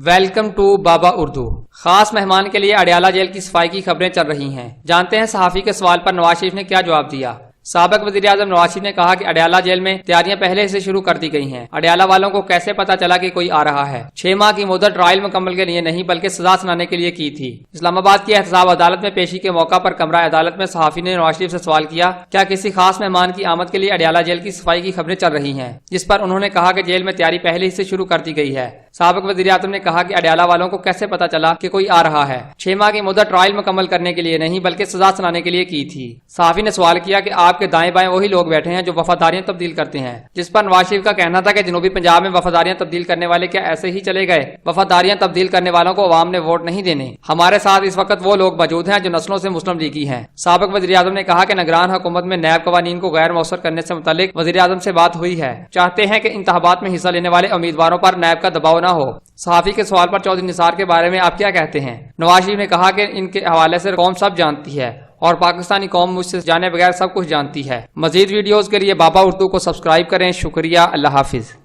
Welcome to بابا اردو۔ خاص مہمان کے لیے اڈیالہ جیل کی صفائی کی خبریں چل رہی ہیں۔ جانتے ہیں صحافی کے سوال پر نواز شریف نے کیا جواب دیا۔ سابق وزیر اعظم نواز شریف نے کہا کہ اڈیالہ جیل میں تیاریاں پہلے سے شروع کر دی گئی ہیں۔ اڈیالہ والوں کو کیسے پتا چلا کہ کوئی آ رہا ہے؟ 6 ماہ کی مدت ٹرائل مکمل کے لیے نہیں بلکہ سزا سنانے کے لیے کی تھی۔ اسلام آباد کی احتساب عدالت میں پیشی کے موقع پر کمرہ عدالت میں صحافی نے نواز شریف سے سوال کیا، کیا کسی خاص مہمان کی آمد کے لیے اڈیالہ جیل کی صفائی کی خبریں چل رہی ہیں؟ جس پر انہوں نے کہا کہ جیل میں تیاری پہلے ہی سے شروع کر دی گئی ہے۔ سابق وزیر اعظم نے کہا کہ اڈیالہ والوں کو کیسے پتا چلا کہ کوئی آ رہا ہے؟ 6 ماہ کی مدت ٹرائل مکمل کرنے کے لیے نہیں بلکہ سزا سنانے کے لیے کی تھی۔ صحافی نے سوال کیا کہ آپ کے دائیں بائیں وہی لوگ بیٹھے ہیں جو وفاداریاں تبدیل کرتے ہیں، جس پر نواز شریف کا کہنا تھا کہ جنوبی پنجاب میں وفاداریاں تبدیل کرنے والے کیا ایسے ہی چلے گئے؟ وفاداریاں تبدیل کرنے والوں کو عوام نے ووٹ نہیں دینے۔ ہمارے ساتھ اس وقت وہ لوگ موجود ہیں جو نسلوں سے مسلم لیگی ہیں۔ سابق وزیر اعظم نے کہا کہ نگران حکومت میں نیب قوانین کو غیر مؤثر کرنے سے متعلق وزیر اعظم سے بات ہوئی ہے، چاہتے ہیں کہ انتخابات میں حصہ لینے والے امیدواروں پر نیب کا دباؤ نہ ہو۔ صحافی کے سوال پر چودھری نثار کے بارے میں آپ کیا کہتے ہیں؟ نواز شریف نے کہا کہ ان کے حوالے سے قوم سب جانتی ہے اور پاکستانی قوم مجھ سے جانے بغیر سب کچھ جانتی ہے۔ مزید ویڈیوز کے لیے بابا اردو کو سبسکرائب کریں۔ شکریہ، اللہ حافظ۔